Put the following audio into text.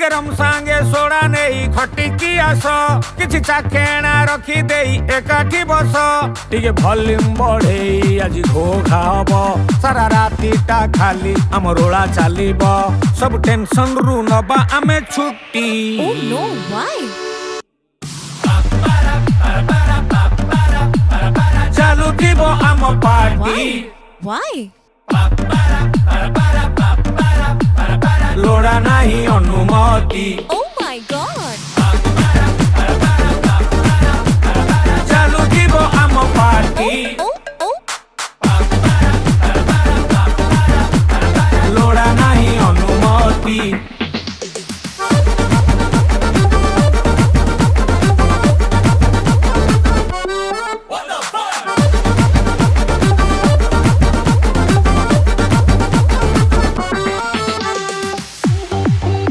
टिके रम सांगे सोड़ा नहीं खटिकी आस किछि चाखेणा रखी देई एकाठी बस टिके भल्यूम बढ़ेई आज घोघा हब सारा रातीटा खाली आम रोला चलीब सब टेंशन रु नबा आमे छुट्टी। Oh no, why? चालू थीबो आम पार्टी Why? लोड़ा नहीं अनुमति। Oh